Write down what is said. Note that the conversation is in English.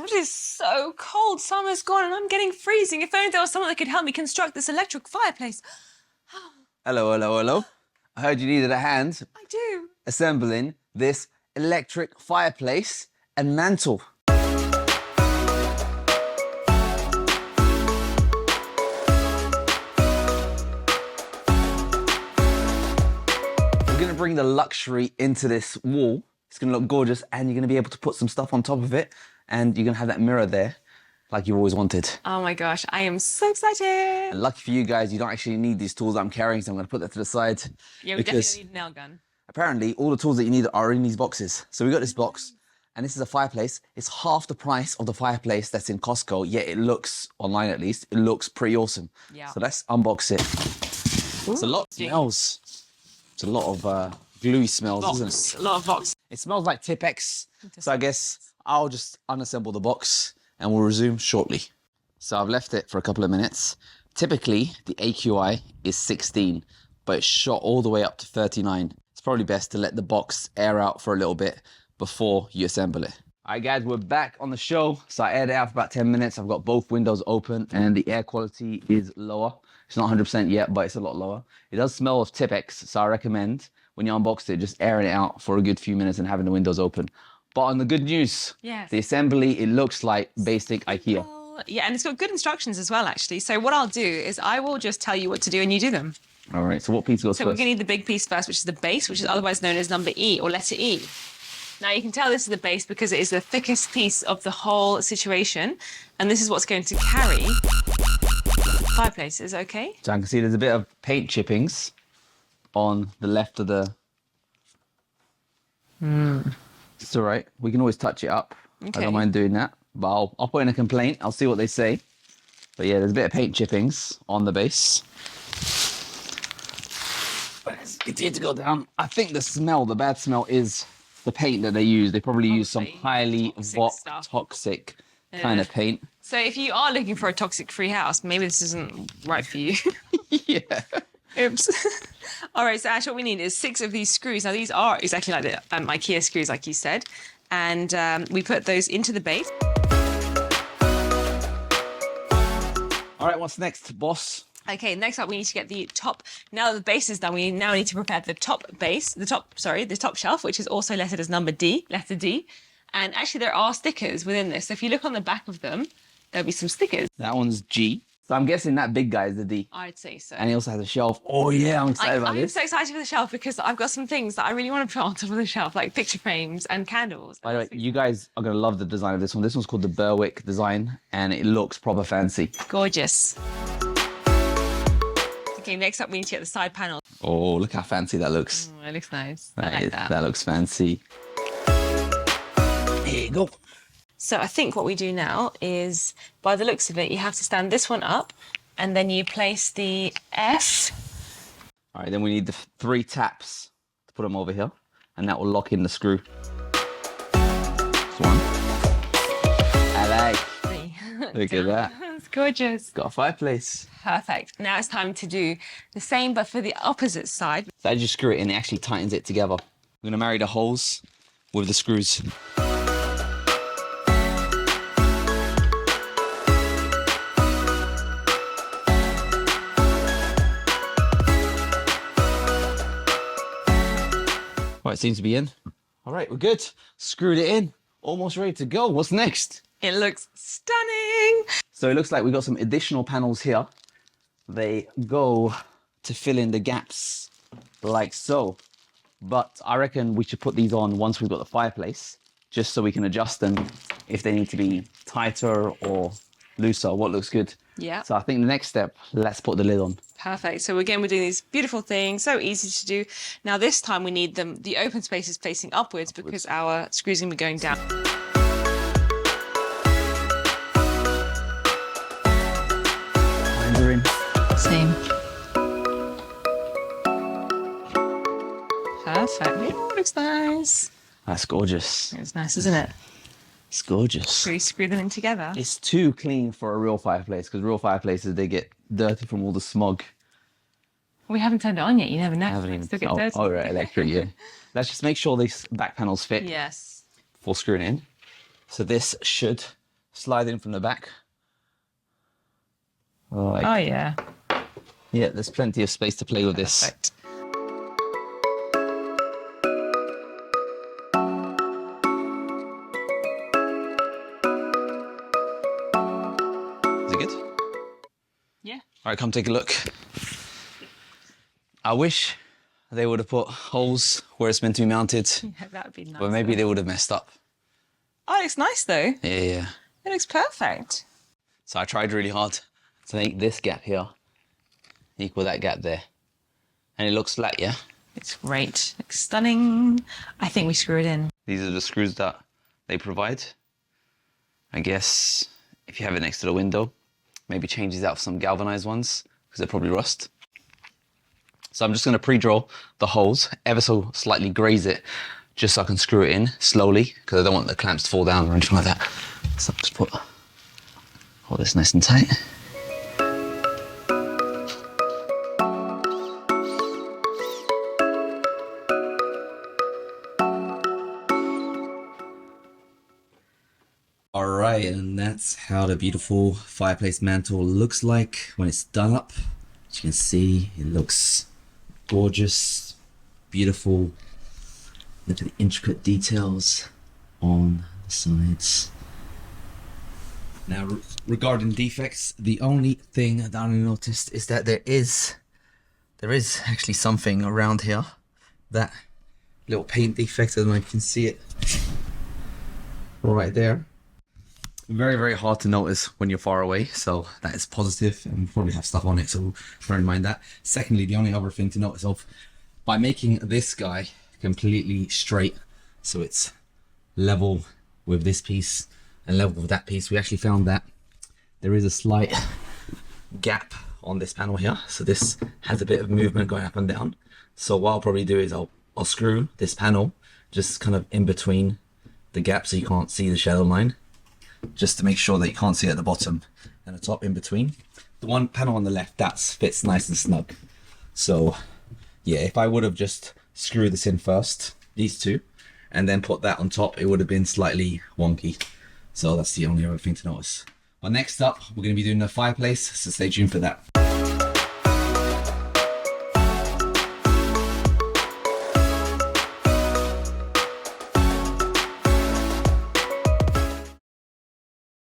God, it is so cold. Summer's gone and I'm getting freezing. If only there was someone that could help me construct this electric fireplace. Hello, hello, hello. I heard you needed a hand. I do. Assembling this electric fireplace and mantle. We're gonna bring the luxury into this wall. It's gonna look gorgeous and you're gonna be able to put some stuff on top of it and you're gonna have that mirror there like you've always wanted. Oh my gosh, I am so excited. And lucky for you guys, you don't actually need these tools I'm carrying, so I'm gonna put that to the side. Yeah, we definitely need a nail gun. Apparently, all the tools that you need are in these boxes. So we got this box, and this is a fireplace. It's half the price of the fireplace that's in Costco, yet it looks, online at least, it looks pretty awesome. Yeah. So let's unbox it. It's a lot of smells. It's a lot of gluey smells, isn't it? A lot of box. It smells like Tipex. So I guess I'll just unassemble the box and we'll resume shortly. So I've left it for a couple of minutes. Typically, the AQI is 16, but it's shot all the way up to 39. It's probably best to let the box air out for a little bit before you assemble it. All right, guys, we're back on the show. So I aired it out for about 10 minutes. I've got both windows open and the air quality is lower. It's not 100% yet, but it's a lot lower. It does smell of Tipex, so I recommend when you unbox it, just airing it out for a good few minutes and having the windows open. But on the good news, yes, the assembly, it looks like basic IKEA. Yeah, and it's got good instructions as well, actually. So what I'll do is I will just tell you what to do and you do them. All right, so what piece goes So first? we're going to need the big piece first, which is the base, which is otherwise known as number E or letter E. Now you can tell this is the base because it is the thickest piece of the whole situation. And this is what's going to carry the fireplaces, okay? So I can see there's a bit of paint chippings on the left of the... It's all right. We can always touch it up. Okay. I don't mind doing that. But I'll put in a complaint. I'll see what they say. But yeah, there's a bit of paint chippings on the base. But let's continue to go down. I think the bad smell is the paint that they use. They probably use some highly toxic kind of paint. So if you are looking for a toxic-free house, maybe this isn't right for you. Yeah. Oops. All right, so Ash, what we need is 6 of these screws. Now, these are exactly like the IKEA screws, like you said. And we put those into the base. All right, what's next, boss? Okay, next up, we need to get the top. Now that the base is done, we now need to prepare the top shelf, which is also lettered as number D, letter D. And actually, there are stickers within this. So if you look on the back of them, there'll be some stickers. That one's G. So I'm guessing that big guy is the D. I'd say so. And he also has a shelf. Oh yeah, I'm excited about this. I'm so excited for the shelf because I've got some things that I really want to put on top of the shelf, like picture frames and candles. By the way, you guys are going to love the design of this one. This one's called the Berwick design, and it looks proper fancy. Gorgeous. Okay, next up we need to get the side panel. Oh, look how fancy that looks. Oh, it looks nice. I like that. That looks fancy. Here you go. So I think what we do now is, by the looks of it, you have to stand this one up and then you place the F. All right, then we need the 3 taps to put them over here, and that will lock in the screw. This one. I like. Look at that. It's gorgeous. Got a fireplace. Perfect. Now it's time to do the same, but for the opposite side. So as you screw it in, it actually tightens it together. I'm going to marry the holes with the screws. Right, it seems to be in. All right, we're good. Screwed it in. Almost ready to go. What's next? It looks stunning. So it looks like we've got some additional panels here. They go to fill in the gaps like so. But I reckon we should put these on once we've got the fireplace, just so we can adjust them if they need to be tighter or looser. What looks good? Yeah. So I think the next step, let's put the lid on. Perfect. So again, we're doing these beautiful things, so easy to do. Now this time we need the open spaces facing upwards because our screws are going to be going down. Lines are in. Same. Perfect. Ooh, looks nice. That's gorgeous. It's nice, isn't it? It's gorgeous. So you screw them in together. It's too clean for a real fireplace because real fireplaces, they get dirty from all the smog. We haven't turned it on yet. You never know. Haven't even. Still get dirty. Oh, right, electric, yeah. Let's just make sure these back panels fit Yes. before screwing in. So this should slide in from the back. Like, Oh yeah. yeah, there's plenty of space to play with this. Perfect. Is it good? Yeah. All right, come take a look. I wish they would have put holes where it's meant to be mounted, Yeah, that would be nice. but maybe they would have messed up. Oh, it's nice though. Yeah. It looks perfect. So I tried really hard to make this gap here equal that gap there. And it looks flat, yeah? It's great. Looks stunning. I think we screw it in. These are the screws that they provide. I guess if you have it next to the window, maybe change these out for some galvanized ones because they're probably rust. So I'm just going to pre-drill the holes, ever so slightly graze it, just so I can screw it in slowly because I don't want the clamps to fall down or anything like that. So I'll just hold this nice and tight. All right, and that's how the beautiful fireplace mantle looks like when it's done up. As you can see, it looks gorgeous, beautiful. Look at the intricate details on the sides. Now, regarding defects, the only thing that I noticed is that there is actually something around here. That little paint defect, and I can see it right there. Very, very hard to notice when you're far away, so that is positive, and we probably have stuff on it, so bear in mind that. Secondly, the only other thing to notice of, by making this guy completely straight, so it's level with this piece and level with that piece, we actually found that there is a slight gap on this panel here, so this has a bit of movement going up and down. So what I'll probably do is I'll screw this panel just kind of in between the gap so you can't see the shadow line, just to make sure that you can't see it at the bottom and the top in between. The one panel on the left, that fits nice and snug. So yeah, if I would have just screwed this in first, these two, and then put that on top, it would have been slightly wonky. So that's the only other thing to notice. But next up, we're going to be doing the fireplace, so stay tuned for that.